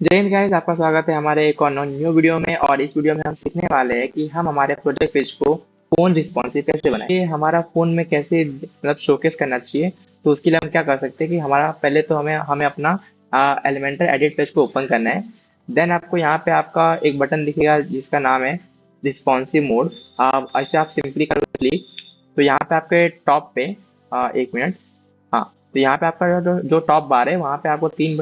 जय हिंद गाइस, आपका स्वागत है हमारे एक और न्यू वीडियो में। और इस वीडियो में हम सीखने वाले हैं कि हम हमारे प्रोजेक्ट पेज को फोन रिस्पॉन्सिव कैसे बनाएं। ये हमारा फोन में कैसे मतलब शोकेस करना चाहिए। तो उसके लिए हम क्या कर सकते हैं कि हमारा पहले तो हमें हमें अपना एलिमेंटर एडिट पेज को ओपन करना है। देन आपको यहाँ पे आपका एक बटन दिखेगा जिसका नाम है रिस्पॉन्सिव मोड। अच्छा, आप सिंपली करोगे क्लिक तो यहाँ पे आपके टॉप पे एक मिनट। हाँ, तो यहाँ पे आपका जो टॉप बार है वहाँ पे आपको तीन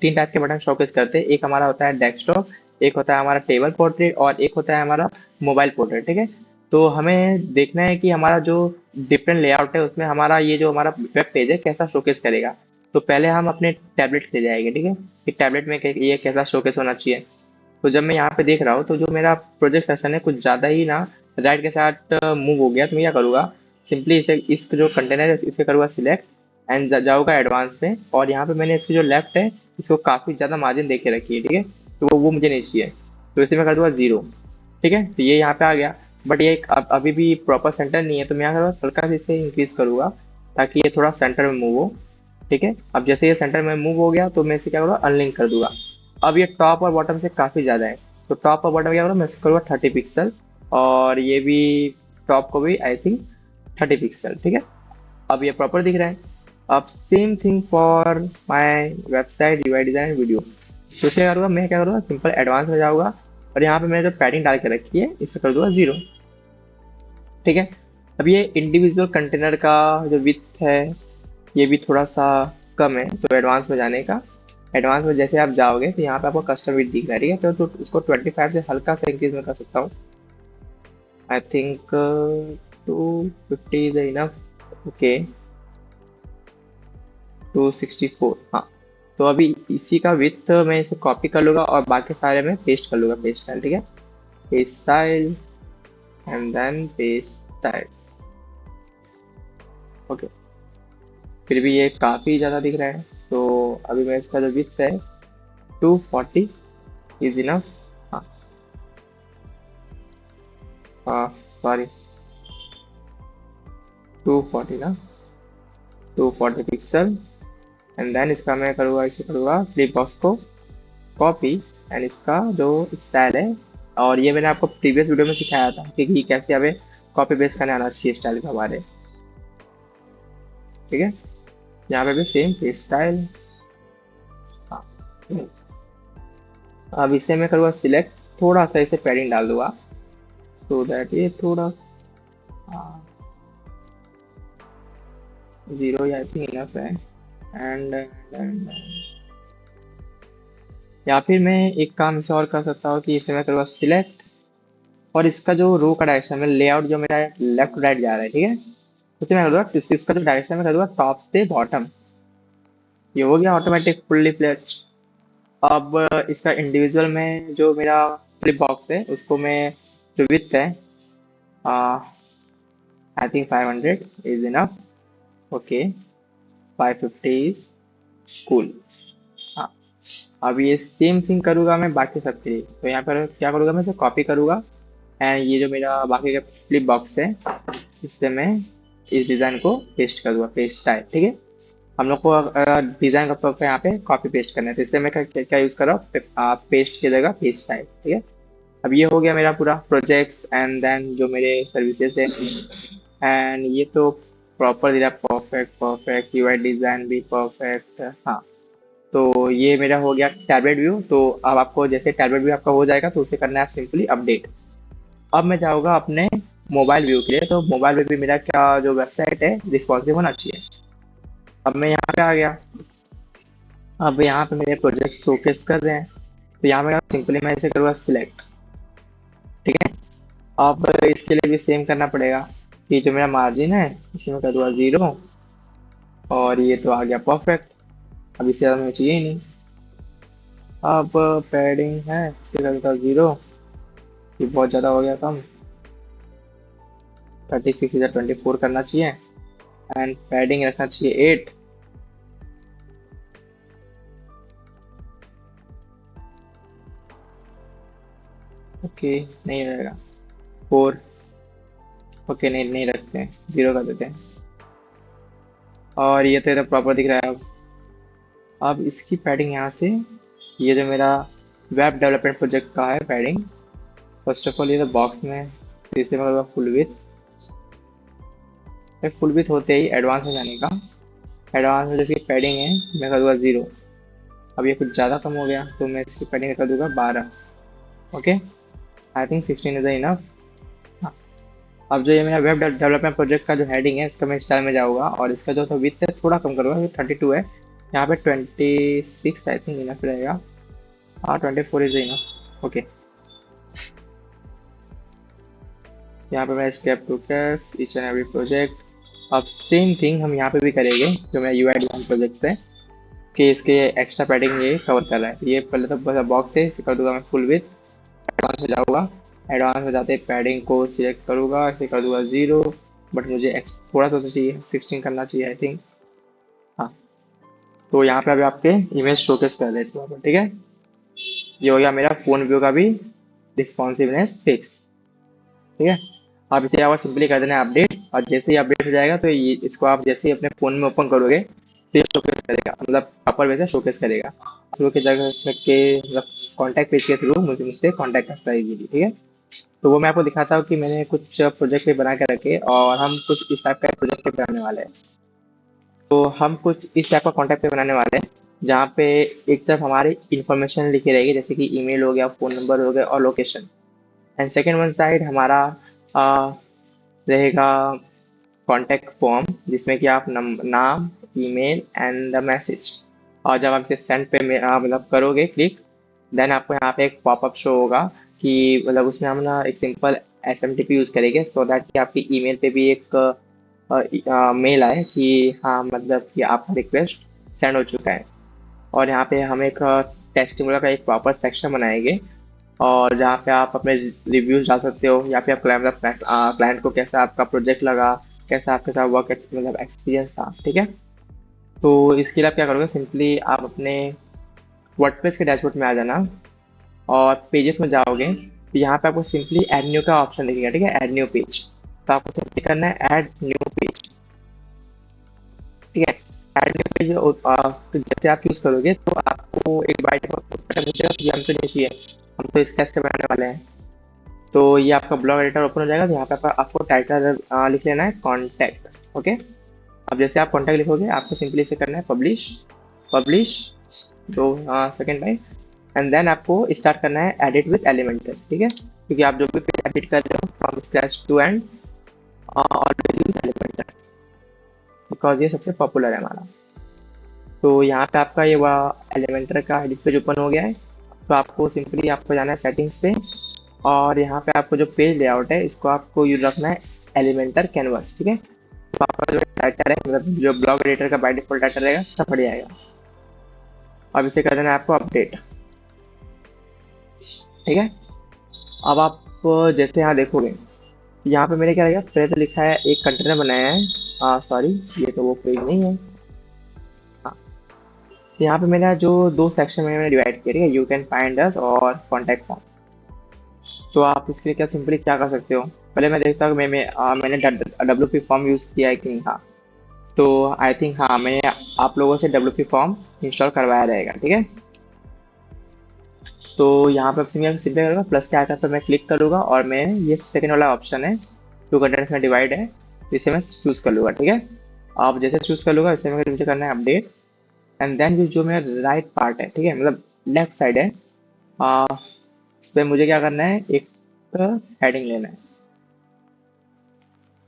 टाइप के बटन शोकेस करते हैं। एक हमारा होता है डेस्कटॉप, एक होता है हमारा टेबल पोर्ट्रेट और एक होता है हमारा मोबाइल पोर्ट्रेट। ठीक है, तो हमें देखना है कि हमारा जो डिफरेंट लेआउट है उसमें हमारा ये जो हमारा वेब पेज है कैसा शोकेस करेगा। तो पहले हम अपने टैबलेट ले जाएंगे। ठीक है, कि टैबलेट में ये कैसा शोकेस होना चाहिए। तो जब मैं यहाँ पे देख रहा हूँ तो जो मेरा प्रोजेक्ट सेशन है कुछ ज़्यादा ही ना राइट के साथ मूव हो गया। तो मैं क्या करूँगा, सिंपली इसे इस जो कंटेनर है इसे करूँगा सिलेक्ट एंड जाऊँगा एडवांस में। और यहाँ पे मैंने इसकी जो लेफ्ट है इसको काफ़ी ज़्यादा मार्जिन दे के रखी है। ठीक है, तो वो मुझे नहीं चाहिए। तो इसे मैं कर दूँगा 0। ठीक है, तो ये यहाँ पे आ गया। बट ये अभी भी प्रॉपर सेंटर नहीं है, तो मैं यहाँ करूँगा हल्का से इसे इंक्रीज करूँगा ताकि ये थोड़ा सेंटर में मूव हो। ठीक है, अब जैसे ये सेंटर में मूव हो गया तो मैं इसे क्या करूँगा, अनलिंक कर दूंगा। अब ये टॉप और बॉटम से काफ़ी ज़्यादा है, तो टॉप और बॉटम क्या करूँगा, मैं इसको करूँगा 30 पिक्सल। और ये भी टॉप को भी आई थिंक 30 पिक्सल। ठीक है, अब ये प्रॉपर दिख रहा है। अब same thing for my website UI design video. तो इसे क्या करूँगा, मैं क्या करूँगा, सिंपल एडवांस में जाऊँगा और यहाँ पे मैंने जो पैडिंग डाल के रखी है इसे कर दूँगा 0। ठीक है, अब ये इंडिविजुअल कंटेनर का जो विथ है ये भी थोड़ा सा कम है, तो एडवांस में जाने का। एडवांस में जैसे आप जाओगे तो यहाँ पे आपको कस्टम विड्थ दिख रहा है। ठीक है, तो उसको 25 से हल्का सा इंक्रीज में कर सकता हूँ। I think 250 is enough. Okay, 264। हाँ, तो अभी इसी का विथ मैं इसे कॉपी कर लूँगा और बाकी सारे में पेस्ट कर लूँगा, पेस्ट स्टाइल। ठीक है, paste style and then paste style. Okay, फिर भी ये काफ़ी ज़्यादा दिख रहा है, तो अभी मैं इसका जो विथ है 240 इज इनफ। हाँ, हाँ, सॉरी, 240 ना, 240 पिक्सल। एंड देन इसका मैं करूँगा, इसे करूँगा फ्लिप बॉक्स को कॉपी एंड इसका जो स्टाइल है। और ये मैंने आपको प्रीवियस वीडियो में सिखाया था कि कैसे हमें कॉपी पेस्ट करने आना चाहिए स्टाइल का हमारे। ठीक है, यहाँ पे भी सेम पेस्ट स्टाइल। हाँ, अब इसे मैं करूँगा सिलेक्ट, थोड़ा सा इसे पैडिंग डाल दूंगा सो दैट ये थोड़ा 0 आई थिंक इनफ है। एंड या फिर मैं एक काम इसे और कर सकता हूँ कि इसे मैं करूँगा सिलेक्ट और इसका जो रो का डायरेक्शन में लेआउट जो मेरा लेफ्ट राइट जा रहा है। ठीक है, उसे मैं करूँगा इसका जो डायरेक्शन में करूँगा टॉप से बॉटम। ये हो गया ऑटोमेटिक फुल्ली फ्लैट। अब इसका इंडिविजुअल में जो मेरा फ्लिप बॉक्स है उसको मैं जो विथ है I think 500 is enough. Okay, 550 is cool. हाँ, अब ये सेम थिंग करूँगा मैं बाकी सबके लिए। तो यहाँ पर क्या करूँगा, मैं इसे कॉपी करूँगा एंड ये जो मेरा बाकी का फ्लिप बॉक्स है इससे मैं इस डिज़ाइन को पेस्ट कर दूँगा, पेस्ट स्टाइल। ठीक है, हम लोग को डिज़ाइन का प्रॉपर यहाँ पे कॉपी पेस्ट करना है, तो इसलिए मैं क्या यूज़ कर रहा हूँ, पेस्ट की जगह पेस्ट स्टाइल। ठीक है, अब ये हो गया मेरा पूरा प्रोजेक्ट्स एंड देन जो मेरे सर्विसेज है। एंड ये तो प्रॉपर दिया, परफेक्ट परफेक्ट, यूआई डिज़ाइन भी परफेक्ट। हाँ, तो ये मेरा हो गया टैबलेट व्यू। तो अब आपको जैसे टैबलेट व्यू आपका हो जाएगा तो उसे करना है आप सिंपली अपडेट। अब मैं जाऊँगा अपने मोबाइल व्यू के लिए। तो मोबाइल व्यू भी मेरा क्या जो वेबसाइट है रिस्पॉन्सिव होना चाहिए। अब मैं यहाँ पे आ गया। अब यहाँ पे मेरे प्रोजेक्ट शोकेस कर रहे हैं, तो यहाँ पे सिंपली मैं इसे करूँगा सिलेक्ट। ठीक है, अब इसके लिए भी सेम करना पड़ेगा कि जो मेरा मार्जिन है इसे मैं कर दूँगा 0 और ये तो आ गया परफेक्ट। अब इसे ज़्यादा मुझे चाहिए ही नहीं। अब पैडिंग है इसे कर दूँगा 0, ये बहुत ज़्यादा हो गया कम। 36 या 24 करना चाहिए एंड पैडिंग रखना चाहिए 8। ओके, नहीं रहेगा 4। ओके, नहीं नहीं रखते हैं, 0 कर देते हैं। और ये तो प्रॉपर दिख रहा है। अब इसकी पैडिंग यहाँ से ये जो मेरा वेब डेवलपमेंट प्रोजेक्ट का है पैडिंग, फर्स्ट ऑफ ऑल ये तो बॉक्स में, फिर इसे मैं करूँगा फुल विथ होते ही एडवांस में जाने का। एडवांस में जैसे पैडिंग है मैं कर दूंगा 0। अब ये कुछ ज़्यादा कम हो गया तो मैं इसकी पैडिंग कर दूंगा 12। Okay, I think 16 is enough. हाँ, अब जो ये मेरा वेब डेवलपमेंट प्रोजेक्ट का जो हेडिंग है इसका मैं स्टाइल में जाऊँगा और इसका जो विथ है थोड़ा कम करूँगा, 32 है, यहाँ पे 26 आई थिंक इनफ रहेगा। हाँ 24 इज इनफ। ओके, यहाँ पे मैं step two cash each and every project. अब सेम थिंग हम यहाँ पे भी करेंगे जो मेरा UI डिज़ाइन प्रोजेक्ट है कि इसके एक्स्ट्रा पैडिंग ये कवर कर रहा है। ये पहले तो बस बॉक्स है, इसे कर दूंगा मैं फुल विथ। एडवांस में जाऊँगा, एडवांस में जाते पैडिंग को सिलेक्ट करूँगा, इसे कर दूंगा 0। बट मुझे थोड़ा सा तो चाहिए, 16 करना चाहिए आई थिंक। हाँ, तो यहाँ पे अभी आपके इमेज शोकेस कर देते हैं, ठीक है। ये हो गया मेरा फोन व्यू का भी रिस्पॉन्सिवनेस फिक्स, ठीक है। आप इसे आपको सिंपली कर देना है अपडेट, और जैसे ही अपडेट हो जाएगा तो ये इसको आप जैसे ही अपने फ़ोन में ओपन करोगे तो ये शोकेस करेगा, मतलब प्रॉपर वे से शोकेस करेगा। थ्रू के जगह के मतलब कॉन्टैक्ट पेज के थ्रू मुझे मुझसे कॉन्टैक्ट कर पाएगी, ठीक है। तो वो मैं आपको दिखाता हूँ कि मैंने कुछ प्रोजेक्ट भी बना के रखे और हम कुछ इस टाइप का प्रोजेक्ट भी बनाने वाले हैं। तो हम कुछ इस टाइप का कॉन्टैक्ट पे बनाने वाले हैं जहाँ पे एक तरफ हमारी इन्फॉर्मेशन लिखी रहेगी, जैसे कि ईमेल हो गया, फ़ोन नंबर हो गया और location. And second one side हमारा आ, रहेगा कॉन्टैक्ट फॉर्म, जिसमें कि आप नाम, ईमेल एंड द मैसेज। और जब आप इसे सेंड पे मतलब करोगे क्लिक, देन आपको यहाँ पे एक पॉपअप शो होगा कि मतलब उसमें हम ना एक सिंपल SMTP यूज़ करेंगे सो दैट कि आपकी ईमेल पे भी एक मेल आए कि हाँ मतलब कि आपका रिक्वेस्ट सेंड हो चुका है। और यहाँ पे हम एक टेस्टिमोनियल का एक प्रॉपर सेक्शन बनाएंगे और जहाँ पे आप अपने रिव्यूज डाल सकते हो या फिर आप क्लाइंट को कैसा आपका प्रोजेक्ट लगा, कैसा आपके साथ वर्क मतलब एक्सपीरियंस था, ठीक है। तो इसके लिए आप क्या करोगे, सिंपली आप अपने वर्डप्रेस के डैशबोर्ड में आ जाना और पेजेस में जाओगे तो यहाँ पे आपको सिंपली ऐड न्यू का ऑप्शन दिखेगा, ठीक है, ऐड न्यू पेज। तो आपको सिंपली करना है ऐड न्यू पेज, ठीक है। ऐड न्यू पेज तो जैसे आप यूज़ करोगे तो आपको एक बाइट पूछेगा कि हम तो नहीं चाहिए, हम तो इसका से बनाने वाले हैं। तो ये आपका ब्लॉग एडिटर ओपन हो जाएगा, तो यहाँ पे आपको टाइटल लिख लेना है कॉन्टैक्ट। ओके, अब जैसे आप कॉन्टैक्ट लिखोगे आपको सिंपली इसे करना है पब्लिश। पब्लिश तो सेकेंड बाई, एंड देन आपको स्टार्ट करना है एडिट विथ एलिमेंटर, ठीक है, क्योंकि आप जो भी पेज एडिट कर रहे हो from scratch to end always use elementor, because ये सबसे पॉपुलर है हमारा। तो यहाँ पे आपका ये हुआ एलिमेंटर का एडिट पेज ओपन हो गया है। तो आपको सिंपली आपको जाना है सेटिंग्स पे और यहाँ पे आपको जो पेज लेआउट है इसको आपको यूज रखना है एलिमेंटर कैनवस, ठीक है। तो आपका जो टाइटल है मतलब जो ब्लॉग एडिटर का बाय डिफॉल्ट टाइटल रहेगा सब बढ़ जाएगा। अब इसे कर देना है आपको अपडेट, ठीक है। अब आप जैसे यहाँ देखोगे यहाँ पे मेरे क्या रहेगा, पहले तो लिखा है एक कंटेनर बनाया है, सॉरी ये तो वो पेज नहीं है। हाँ, यहाँ पे मेरा जो दो सेक्शन में मैंने डिवाइड किया, ठीक है, यू कैन फाइंड अस और कॉन्टैक्ट फॉर्म। तो आप इसके लिए क्या सिंपली क्या कर सकते हो, पहले मैं देखता हूँ मैंने WP फॉर्म यूज़ किया है कि नहीं। हाँ, तो आई थिंक हाँ मैंने आप लोगों से WP फॉर्म इंस्टॉल करवाया रहेगा, ठीक है। तो यहाँ पे सिंपली करूँगा प्लस के आइकन पर मैं क्लिक करूँगा और मैं ये सेकंड वाला ऑप्शन है टू कंटेंट्स में डिवाइड है, इसे मैं चूज़ कर लूँगा, ठीक है। आप जैसे चूज़ कर लूँगा इसे मुझे करना है अपडेट, एंड देन जो मेरा राइट पार्ट है, ठीक है, मतलब लेफ्ट साइड है, इस पर मुझे क्या करना है, एक हेडिंग लेना है,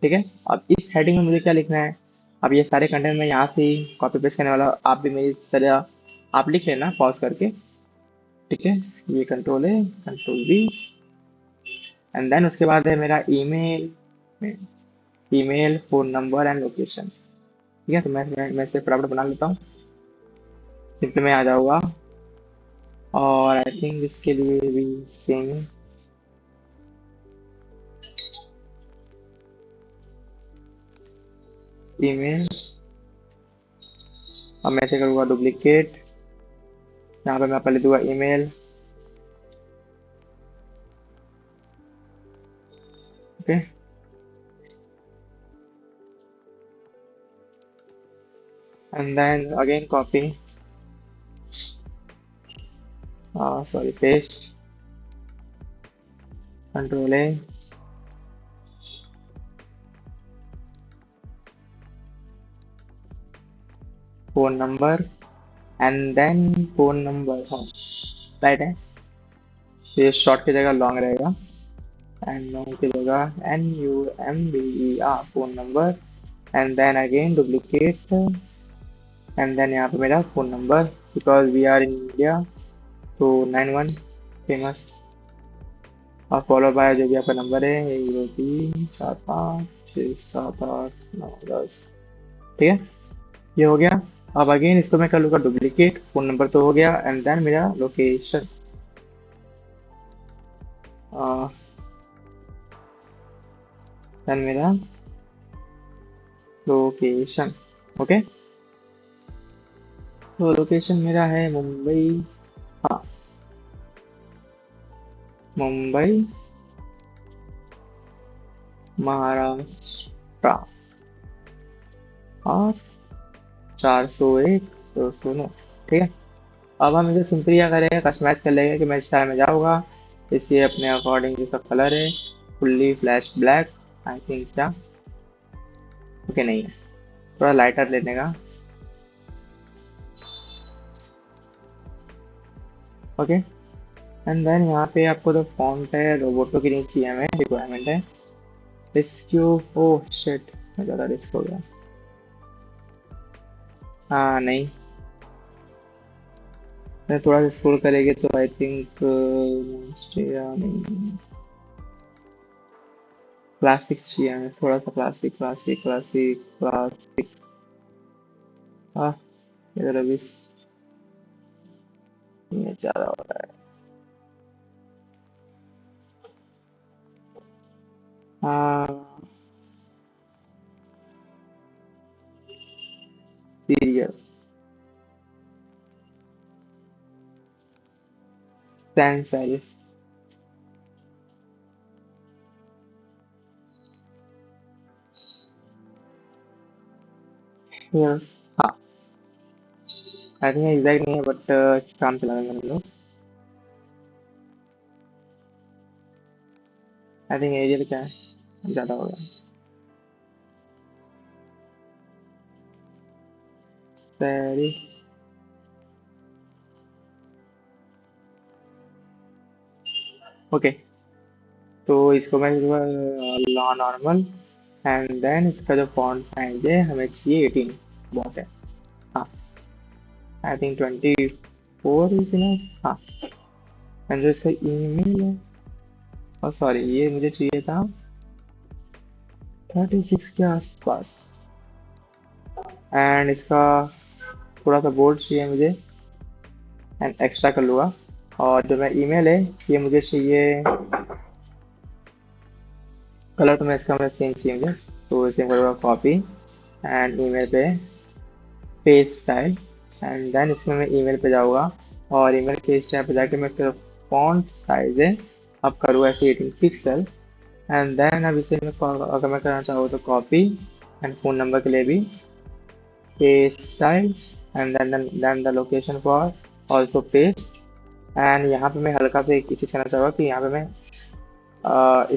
ठीक है। अब इस हेडिंग में मुझे क्या लिखना है, अब ये सारे कंटेंट मैं यहाँ से ही कॉपी पेस्ट करने वाला हूँ, आप भी मेरी तरह आप लिख लेना पॉज करके, ठीक है। ये कंट्रोल है, कंट्रोल V, एंड देन उसके बाद है मेरा email phone number and location, ठीक है। तो मैं इसे फटाफट बना लेता हूँ, सिंपली मैं आ जाऊँगा और आई थिंक इसके लिए भी सेम है, ईमेल। अब मैं ऐसे करूँगा डुप्लीकेट, यहाँ पे मैं पहले दूंगा email, okay, and then again copy, sorry, paste, control A, phone number, and then phone number, हाँ राइट है। तो ये शॉर्ट की जगह लॉन्ग रहेगा, एंड लॉन्ग की जगह NUMBER, phone number, and then again duplicate, and then यहाँ पे मेरा phone number, because we are in India, तो 91 फेमस, और फॉलो बाय जो भी आपका नंबर है, 1 2 3 4 5 6 7 8 9 10। ठीक है, ये हो गया। अब अगेन इसको मैं कर लूँगा डुप्लीकेट, फोन नंबर तो हो गया, एंड देन मेरा लोकेशन, देन मेरा लोकेशन। ओके, तो लोकेशन मेरा है मुंबई, हाँ मुंबई महाराष्ट्र, और 401 209। ठीक है, अब हम इसे सिंपली क्या करेंगे, कस्टमाइज कर लेंगे कि मैं स्टाइल में जाऊँगा, इसे अपने अकॉर्डिंग जिसका कलर है, fully flash black, I think क्या, ओके नहीं है, थोड़ा लाइटर लेने का। ओके, एंड देन यहाँ पे आपको जो फॉन्ट है रोबोटो की नहीं चाहिए, हमें रिक्वायरमेंट है रिस्क्यू, ओह शिट, मैं ज़्यादा रिस्क हो गया, हाँ नहीं, मैं थोड़ा सा स्क्रॉल करेंगे तो आई थिंक नहीं, क्लासिक चाहिए हमें, थोड़ा सा क्लासिक क्लासिक क्लासिक क्लासिक, हाँ इधर अभी ये ज़्यादा हो रहा है, हाँ सीरियल, सैन सेरिफ, यस, हाँ आई थिंक एग्जैक्ट नहीं है बट काम चला रहे हैं हम लोग, आई थिंक एरियल क्या है, ज़्यादा हो गया, सेरिफ, ओके। तो इसको मैं नॉर्मल, एंड देन इसका जो फॉन्ट साइज है हमें चाहिए 18, बहुत है, हाँ आई थिंक 24 इज इनफ, हाँ। एंड जो इसका ईमेल है, और सॉरी ये मुझे चाहिए था 36 के आसपास, एंड इसका थोड़ा सा बोल्ड चाहिए मुझे, एंड एक्स्ट्रा कर लूँगा। और जो मैं ईमेल है ये मुझे चाहिए, कलर तो मैं इसका मैं सेम चाहिए मुझे, तो इसे करूँगा कॉपी, एंड ईमेल पे पेस्ट स्टाइल, एंड देन इसमें मैं ईमेल पे जाऊँगा, और ईमेल के स्टाइल पे जाके मैं इसका फॉन्ट साइज है अब करूँ ऐसे 18 पिक्सल, एंड देन अब इसे मैं अगर मैं करना चाहूँ तो कॉपी, एंड फ़ोन नंबर के लिए भी paste size, and then the location for also paste, and यहाँ पे मैं हल्का सा एक चीज़ कहना चाहूँगा कि यहाँ पे मैं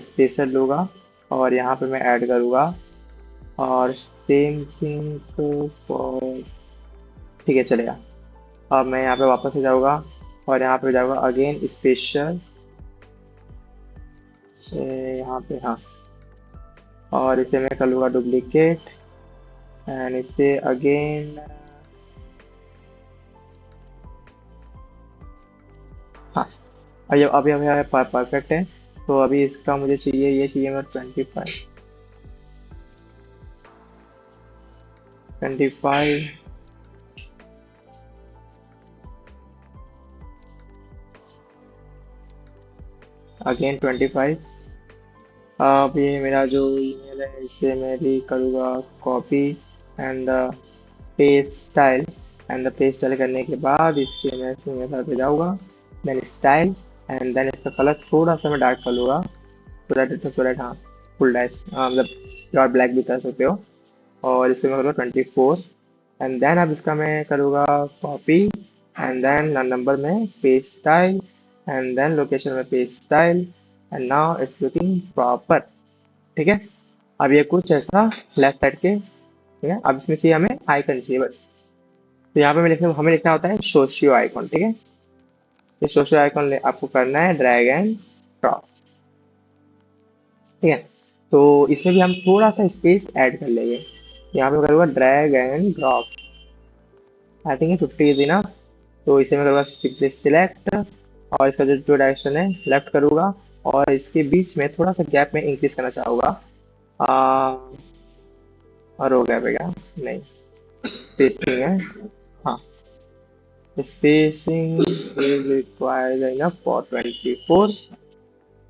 स्पेशल लूँगा, और यहाँ पे मैं ऐड करूँगा, और सेम थिंग फॉर, ठीक है चलेगा। अब मैं यहाँ पे वापस से जाऊँगा, और यहाँ पे जाऊँगा अगेन स्पेशल, यहाँ पे हाँ, और इसे मैं कर लूँगा डुप्लीकेट, एंड इसे अगेन, हाँ अभी अभी अभी परफेक्ट है। तो अभी इसका मुझे चाहिए, ये चाहिए मेरा 25 अगेन 25। अब ये मेरा जो ईमेल है इसे मैं भी करूँगा copy, and paste style, and the paste style करने के बाद इसके मैं सिग्नेचर पे जाऊँगा, देन स्टाइल, एंड देन इसका कलर थोड़ा सा मैं डार्क कर लूँगा, सो दैट हाँ फुल डार्क, मतलब डॉट ब्लैक भी कर सकते हो, और इससे मैं करूँगा 24, एंड देन अब इसका मैं करूँगा कॉपी, एंड देन नंबर में page style, and then location में page style, and now it's looking proper. ठीक है, अब ये कुछ ऐसा लेफ्ट साइड के, ठीक है। अब इसमें चाहिए हमें आइकन चाहिए बस। तो यहाँ पे हमें लिखना होता है सोशियो आइकॉन। ठीक है, ये सोशियो आइकॉन आपको करना है ड्रैग एंड ड्रॉप। ठीक है, तो इसमें भी हम थोड़ा सा स्पेस ऐड कर लेंगे। यहाँ पे करूँगा drag and drop, I think 50 is enough. तो इसे मैं करूँगा सिंपली सिलेक्ट, और इसका जो डायरेक्शन है लेफ्ट करूँगा, और इसके बीच में थोड़ा सा गैप में इंक्रीज करना चाहूँगा। और हो गया भैया, नहीं स्पेसिंग है, हाँ spacing is required enough for 24।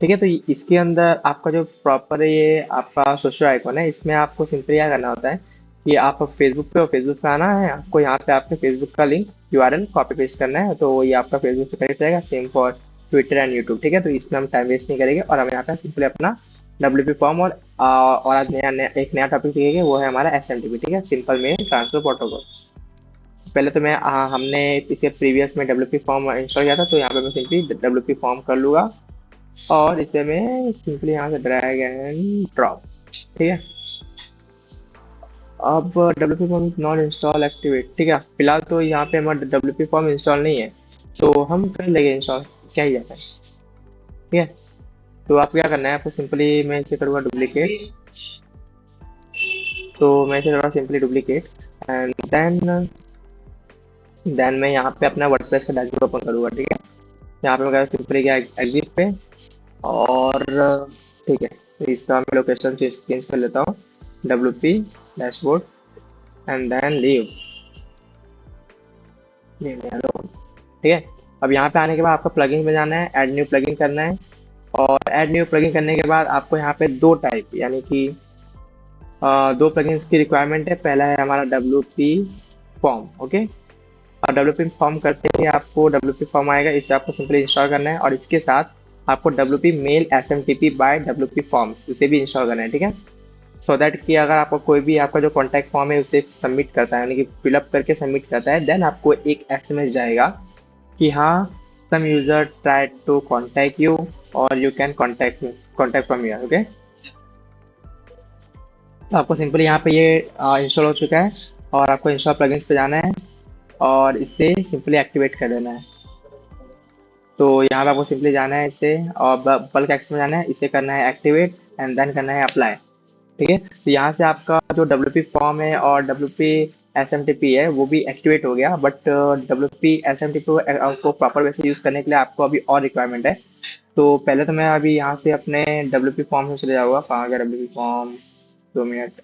ठीक है, तो इसके अंदर आपका जो प्रॉपर ये आपका सोशल आइकॉन है, इसमें आपको सिंपली क्या करना होता है कि आप फेसबुक पे हो, फेसबुक पे आना है आपको, यहाँ पे आपके फेसबुक का लिंक यूआरएल कॉपी पेस्ट करना है, तो ये आपका फेसबुक से कनेक्ट रहेगा। Same for Twitter and YouTube. ठीक है, तो इसमें हम टाइम वेस्ट नहीं करेंगे, और हम यहाँ पे सिंपली अपना डब्ल्यूपी फॉर्म और आज एक नया टॉपिक सीखेंगे, वो है हमारा एसएमटीपी। ठीक है, सिंपल मेल ट्रांसफर प्रोटोकॉल। पहले तो हमने इसके प्रीवियस में डब्ल्यूपी फॉर्म इंस्टॉल किया था, तो यहाँ पे मैं सिंपली डब्ल्यूपी फॉर्म कर लूँगा, और इसे मैं सिंपली यहाँ से ड्रैग एंड ड्रॉप। ठीक है, अब WP form not install activate. ठीक है, फिलहाल तो यहाँ पे हमारा डब्ल्यूपी फॉर्म इंस्टॉल नहीं है, तो हम कर लेंगे इंस्टॉल, क्या ही जाता है। ठीक है, तो आप क्या करना है, आपको सिंपली मैं इसे करूँगा डुप्लीकेट, तो मैं इसे करूँगा सिंपली डुप्लीकेट, एंड देन मैं यहाँ पे अपना वर्डप्रेस का डैशबोर्ड ओपन करूँगा। ठीक है, यहाँ पे मैं सिंपली क्या एग्जिट पे, और ठीक है, तो इसका मैं लोकेशन चेंज कर लेता हूँ, WP dashboard, and then leave alone. ठीक है, अब यहाँ पे आने के बाद आपको प्लगइन में जाना है, ऐड न्यू प्लगइन करना है, और ऐड न्यू प्लगइन करने के बाद आपको यहाँ पे दो टाइप, यानी कि दो प्लगइन्स की रिक्वायरमेंट है। पहला है हमारा डब्ल्यूपी फॉर्म। ओके, और डब्ल्यूपी फॉर्म करते ही आपको डब्ल्यूपी फॉर्म आएगा, इसे आपको सिंपली इंस्टॉल करना है, और इसके साथ आपको WP mail SMTP by WP forms उसे भी इंस्टॉल करना है। ठीक है, सो दैट कि अगर आपको कोई भी आपका जो कॉन्टैक्ट फॉर्म है उसे सबमिट करता है, यानी कि फिलअप करके सबमिट करता है, देन आपको एक एसएमएस जाएगा कि हाँ some user try to contact you, और you can contact from here. Okay, तो आपको सिंपली यहाँ पे ये इंस्टॉल हो चुका है, और आपको इंस्टॉल प्लगइन्स पे जाना है, और इसे सिंपली एक्टिवेट कर देना है। तो यहाँ पे आपको सिंपली जाना है इसे, और बल्क एक्स में जाना है, इसे करना है एक्टिवेट, एंड देन करना है अप्लाई। ठीक है, तो यहाँ से आपका जो डब्ल्यूपी फॉर्म है और डब्ल्यूपी एसएमटीपी है वो भी एक्टिवेट हो गया, बट डब्ल्यूपी एसएमटीपी को प्रॉपर वे से यूज़ करने के लिए आपको अभी और रिक्वायरमेंट है। तो पहले तो मैं अभी यहाँ से अपने डब्ल्यूपी फॉर्म में चले जाऊँगा, कहाँ गया डब्ल्यूपी फॉर्म्स, 2 मिनट।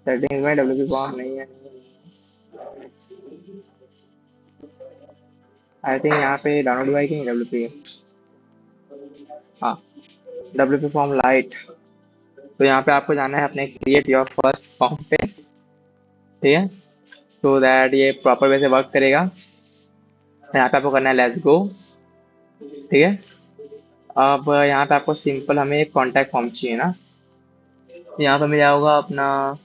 सेटिंग में डब्ल्यूपी फॉर्म नहीं है, आई थिंक यहाँ पे डाउनलोड हुआ है कि नहीं डब्ल्यूपी, हाँ डब्ल्यूपी फॉर्म लाइट। तो यहाँ पे आपको जाना है अपने क्रिएट योर फर्स्ट फॉर्म पे। ठीक है, सो दैट ये प्रॉपर वे से वर्क करेगा। यहाँ पे आपको करना है लेट्स गो। ठीक है, अब यहाँ पे आपको सिंपल हमें एक कॉन्टैक्ट फॉर्म चाहिए ना, यहाँ पे मिल जाऊँगा अपना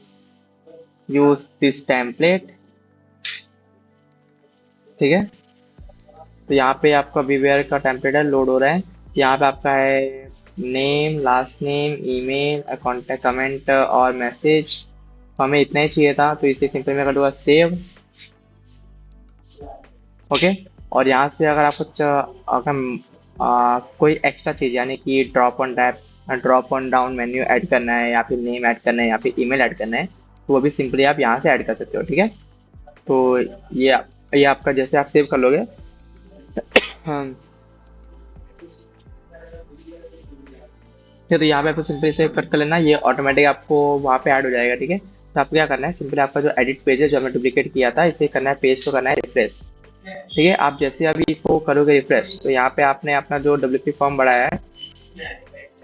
यूज दिस टेम्पलेट। ठीक है, तो यहाँ पे आपका बीवेयर का टेम्पलेट है, लोड हो रहा है। यहाँ पे आपका है name, last name, email, contact, comment और मैसेज। तो हमें इतना ही चाहिए था, तो इसे सिंपल मैं कर दूंगा सेव। ओके, और यहाँ से अगर आपको अगर कोई एक्स्ट्रा चीज़, यानी कि drop on down menu add करना है, या फिर नेम ऐड करना है, या फिर ईमेल ऐड करना है, तो वो भी सिंपली आप यहाँ से ऐड कर सकते हो। ठीक है, तो ये आपका जैसे आप सेव कर लोगे, हाँ, तो यहाँ पे आपको सिंपली सेव कर लेना, ये ऑटोमेटिक आपको वहाँ पे ऐड हो जाएगा। ठीक है, तो आपको क्या करना है, सिंपली आपका जो एडिट पेज है जो हमने डुप्लीकेट किया था, इसे करना है, पेज को करना है रिफ्रेश। ठीक है, आप जैसे अभी इसको करोगे रिफ्रेश, तो यहाँ पे आपने अपना जो डब्ल्यूपी फॉर्म बढ़ाया है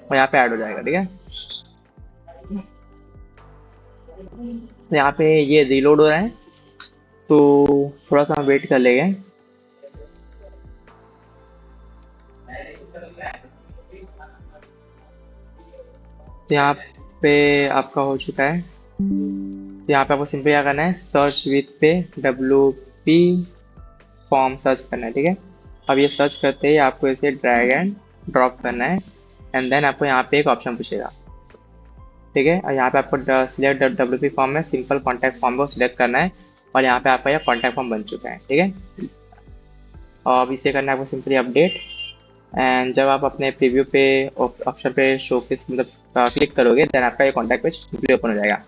वो यहाँ पे ऐड हो जाएगा। ठीक है, तो यहाँ पे ये रीलोड हो रहा है, तो थोड़ा सा हम वेट कर लेंगे। तो यहाँ पे आपका हो चुका है, तो यहाँ पे आपको सिंपली क्या करना है, सर्च विथ पे WP फॉर्म सर्च करना है, ठीक है। अब ये सर्च करते ही आपको इसे ड्रैग एंड ड्रॉप करना है एंड देन आपको यहाँ पे एक ऑप्शन पूछेगा, ठीक है। और यहाँ पे आपको सिलेक्ट WP फॉर्म में सिंपल कॉन्टैक्ट फॉर्म को सिलेक्ट करना है और यहाँ पे आपका यह कॉन्टैक्ट फॉर्म बन चुका है, ठीक है। और अब इसे करना है आपको सिंपली अपडेट एंड जब आप अपने प्रीव्यू पे ऑप्शन पे शोकेस मतलब क्लिक करोगे देन आपका ये कॉन्टैक्ट पेज सिंपली ओपन हो जाएगा।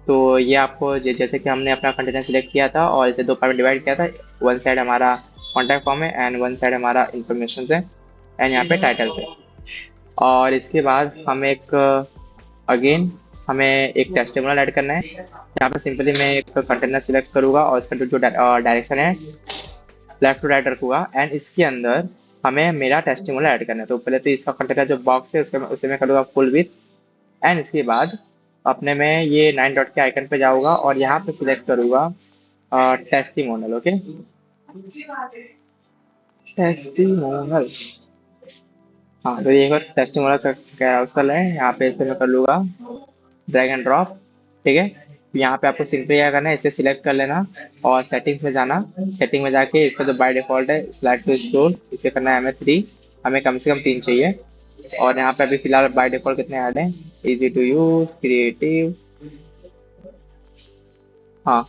तो ये आपको जैसे कि हमने अपना कंटेनर सेलेक्ट किया था और इसे दो पार्ट में डिवाइड किया था, वन साइड हमारा कॉन्टैक्ट फॉर्म है एंड वन साइड हमारा इंफॉर्मेशन है एंड यहाँ पे टाइटल पे। और इसके बाद हमें हमें एक टेस्टिमोनियल ऐड करना है। यहाँ पे सिंपली मैं एक कंटेनर सिलेक्ट करूँगा और इसका जो डायरेक्शन है लेफ्ट टू राइट रखूँगा एंड इसके अंदर हमें मेरा टेस्टिमोनियल ऐड करना है। तो पहले तो इसका कंटेनर जो बॉक्स है उसे मैं करूँगा फुल विथ एंड इसके बाद अपने में ये 9 डॉट के आइकन पे जाऊँगा और यहाँ पे सिलेक्ट करूँगा टेस्टिमोनियल, ओके, टेस्टिमोनियल। हाँ, तो ये टेस्टिमोनियल का कैरोसेल है, यहाँ पे इसे मैं कर लूँगा ड्रैग एंड ड्रॉप, ठीक है। यहाँ पे आपको सिंपली क्या करना है, इसे सिलेक्ट कर लेना और सेटिंग्स में जाना। सेटिंग में जाके इसका जो बाय डिफॉल्ट है स्लाइड टू स्क्रोल इसे करना है हमें 3, हमें कम से कम 3 चाहिए। और यहाँ पे अभी फिलहाल बाय डिफॉल्ट कितने ऐड हैं, इजी टू यूज, क्रिएटिव, हाँ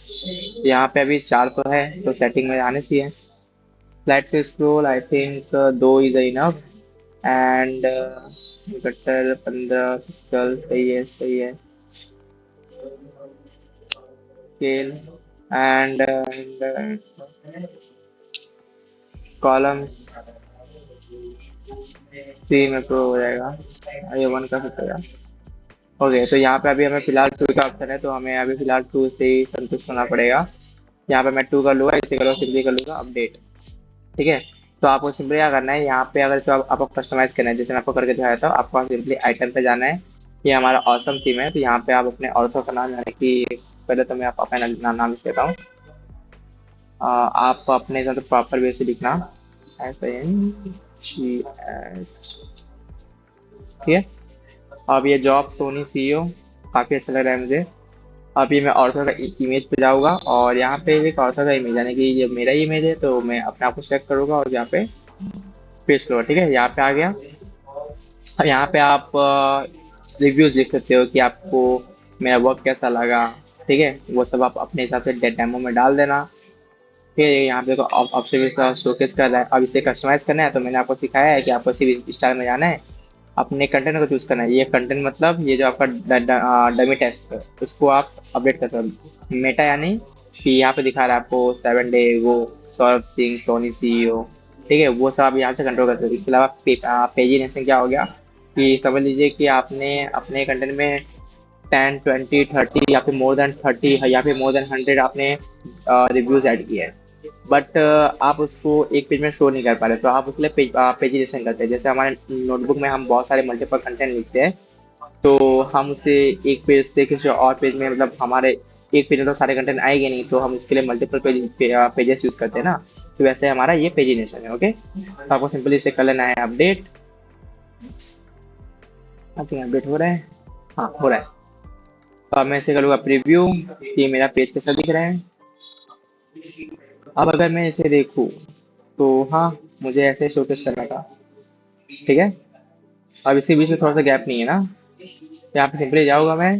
यहाँ पे अभी 4 तो है तो सेटिंग में आने चाहिए। Slide to scroll I think 2 is enough and gutter 15 pixel सही है, सही है। स्केल एंड कॉलम 3 में प्रो हो जाएगा, ये 1 का सकता है। ओके, तो यहाँ पे अभी हमें फिलहाल 2 का ऑप्शन है तो हमें अभी फिलहाल 2 से ही संतुष्ट होना पड़ेगा। यहाँ पे मैं 2 कर लूँगा, इसे करो सिंपली कर लूँगा अपडेट, ठीक है। तो आपको सिंपली क्या करना है, यहाँ पे अगर इसको आपको कस्टमाइज करना है जैसे मैं आपको करके दिखाया था, आपको सिंपली आइटम पे जाना है। ये हमारा ऑसम थीम है तो यहाँ पे आप अपने ऑर्थर का नाम यानी कि पहले तो मैं आप अपना नाम लिख देता हूँ, आप अपने तो प्रॉपर वे से लिखना SINGH, ठीक है। अब ये जॉब सोनी CEO काफ़ी अच्छा लग रहा है मुझे। अब ये मैं ऑर्थर का इमेज पे जाऊँगा और यहाँ पे एक ऑर्थर का इमेज यानी कि ये मेरा इमेज है तो मैं अपने आप को सेलेक्ट करूँगा और यहाँ पे पेस्ट करूँगा, ठीक है। यहाँ पे आ गया। अब यहाँ पे आप रिव्यूज़ लिख सकते हो कि आपको मेरा वर्क कैसा लगा, ठीक है। वो सब आप अपने हिसाब से डेमो में डाल देना, ठीक है। यहाँ पे ऑप्शन शोकेस कर रहा है। अब इसे कस्टमाइज करना है तो मैंने आपको सिखाया है कि आपको सिर्फ स्टाइल में जाना है, अपने कंटेंट को चूज करना है। ये कंटेंट मतलब ये जो आपका डमी टेक्स्ट है उसको आप अपडेट कर सकते हो। मेटा यानी कि यहाँ पे दिखा रहा है आपको 7 डे एगो सौरभ सिंह सोनी CEO, ठीक है, वो सब आप यहाँ से कंट्रोल कर सकते हो। इसके अलावा पेजिनेशन क्या हो गया कि समझ लीजिए कि आपने अपने कंटेंट में 10, 20, 30 या फिर मोर देन 30 या फिर मोर देन 100 आपने रिव्यूज ऐड किए हैं बट आप उसको एक पेज में शो नहीं कर पा रहे तो आप उसके लिए पेजिनेशन करते हैं। जैसे हमारे नोटबुक में हम बहुत सारे मल्टीपल कंटेंट लिखते हैं तो हम उसे एक पेज से किसी और पेज में मतलब हमारे एक पेज में तो सारे कंटेंट आएंगे नहीं तो हम उसके लिए मल्टीपल पेजेस यूज करते हैं ना, तो वैसे हमारा ये पेजिनेशन है, ओके। तो आपको सिंपली इसे कर लेना है अपडेट। अपडेट हो रहा है, हाँ हो रहा है। तो अब मैं इसे करूँगा प्रीव्यू कि मेरा पेज कैसा दिख रहा है। अब अगर मैं इसे देखूं तो हाँ मुझे ऐसे शोकेस करना था, ठीक है। अब इसी बीच में थोड़ा सा गैप नहीं है ना, यहाँ पे सिंपली जाऊँगा मैं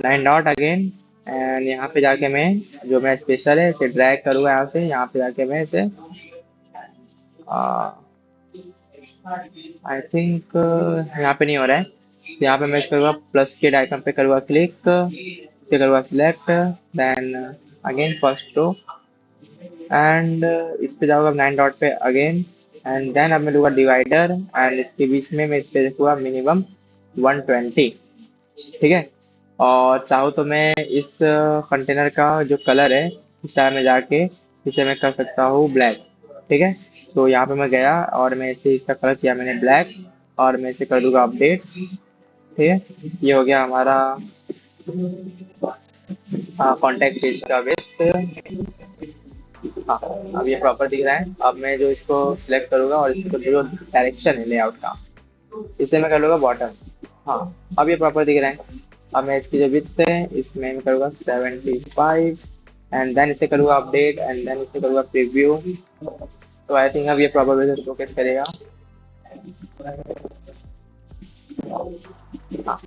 9 डॉट अगेन एंड यहाँ पे जाके मैं जो मेरा स्पेशल है इसे ड्रैग करूँगा यहाँ पे जाके मैं इसे आई थिंक यहाँ पे नहीं हो रहा है। यहाँ पे मैं करूँगा प्लस के आइकन पे करूँगा क्लिक, इसे करूँगा select then again first row and इस पे जाऊँगा 9 डॉट पे अगेन एंड देन अब मैं लूँगा डिवाइडर एंड इसके बीच में मैं इस पे लिखूँगा मिनिमम 120, ठीक है। और चाहूँ तो मैं इस कंटेनर का जो कलर है स्टाइल में जाके इसे मैं कर सकता हूँ ब्लैक, ठीक है। तो यहाँ पे मैं गया और मैं इसे इसका कलर किया मैंने ब्लैक और मैं इसे कर दूँगा अपडेट, ठीक है। ये हो गया हमारा कॉन्टैक्ट पेज का विथ, हाँ अब ये प्रॉपर दिख रहा है। अब मैं जो इसको सिलेक्ट करूँगा और इसको जो डायरेक्शन है लेआउट का इसे मैं कर लूँगा बॉटम, हाँ अब ये प्रॉपर दिख रहा है। अब मैं इसकी जो विड्थ है इसमें मैं करूँगा 75 एंड देन इसे करूँगा अपडेट एंड देन इसे करूँगा प्रीव्यू। तो आई थिंक अब ये प्रॉपर वे से शोकेस करेगा। हाँ,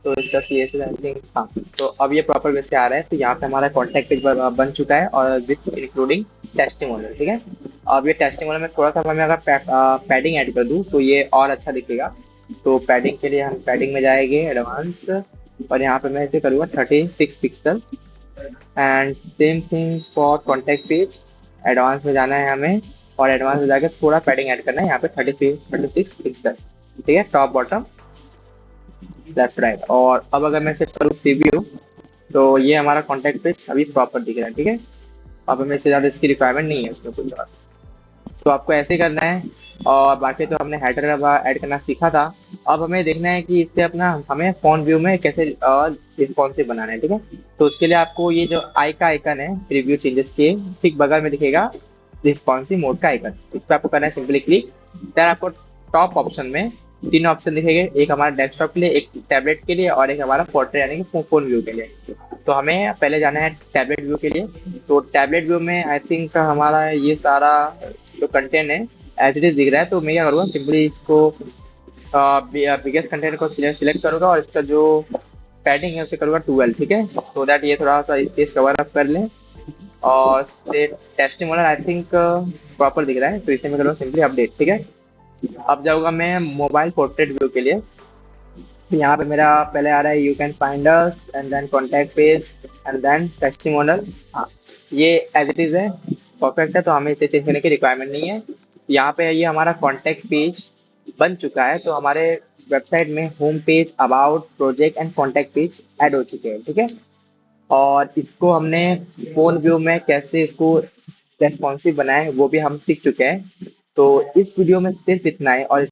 तो इसका C S S I think, हाँ। तो अब ये प्रॉपर वे से आ रहा है। तो यहाँ पे हमारा कॉन्टैक्ट पेज बन चुका है और विथ इंक्लूडिंग टेस्टिमोनियल, ठीक है। अब ये टेस्टिमोनियल में थोड़ा सा मैं अगर पैडिंग ऐड कर दूँ तो ये और अच्छा दिखेगा। तो पैडिंग के लिए हम पैडिंग में जाएंगे एडवांस, और यहाँ पे मैं इसे करूँगा 36 pixel and same thing for contact page. Advance में जाना है हमें और एडवांस में जाकर थोड़ा पैडिंग ऐड करना है, यहाँ पे 36 पिक्सल, ठीक है, टॉप बॉटम लेफ्ट राइट। और अब अगर मैं सिर्फ करूँ प्रीव्यू तो ये हमारा कॉन्टैक्ट पेज अभी प्रॉपर दिख रहा है, ठीक है। अब हमें इससे ज़्यादा इसकी रिक्वायरमेंट नहीं है इसमें कुछ और। तो आपको ऐसे ही करना है। और बाकी तो हमने हेडर ऐड करना सीखा था। अब हमें देखना है कि इससे अपना हमें फोन व्यू में कैसे रिस्पॉन्सिव बनाना है, ठीक है। तो उसके लिए आपको ये जो आई का आइकन है प्रीव्यू चेंजेस के ठीक बगल में दिखेगा रिस्पॉन्सिव मोड का आइकन, इस पर आपको करना है सिंपली क्लिक। देन आपको टॉप ऑप्शन में तीन ऑप्शन दिखेंगे, एक हमारा डेस्कटॉप के लिए, एक टैबलेट के लिए और एक हमारा पोर्ट्रेट यानी कि फोन व्यू के लिए। तो हमें पहले जाना है टैबलेट व्यू के लिए। तो टैबलेट व्यू में आई थिंक हमारा ये सारा जो कंटेंट है एज इट इज दिख रहा है। तो मैं क्या करूँगा सिंपली इसको बिगेस्ट कंटेंट को सिलेक्ट करूँगा और इसका जो पैडिंग है उसे करूँगा 12, ठीक है, सो दैट ये थोड़ा सा स्पेस कवर अप कर ले। और टेस्टिमोनियल आई थिंक प्रॉपर दिख रहा है, तो इसे मैं करूँगा सिंपली अपडेट, ठीक है। अब जाऊँगा मैं मोबाइल पोर्ट्रेट व्यू के लिए। यहाँ पे मेरा पहले आ रहा है you can find us and then contact page and then testimonial. हाँ, ये एज इट इज़ है, परफेक्ट है, तो हमें इसे चेंज करने की रिक्वायरमेंट नहीं है। यहाँ पे ये हमारा कॉन्टैक्ट पेज बन चुका है। तो हमारे वेबसाइट में home page, about, project and contact page add हो चुके हैं, ठीक है। और इसको हमने फोन व्यू में कैसे इसको रेस्पॉन्सिव बनाए वो भी हम सीख चुके हैं। तो इस वीडियो में सिर्फ इतना है और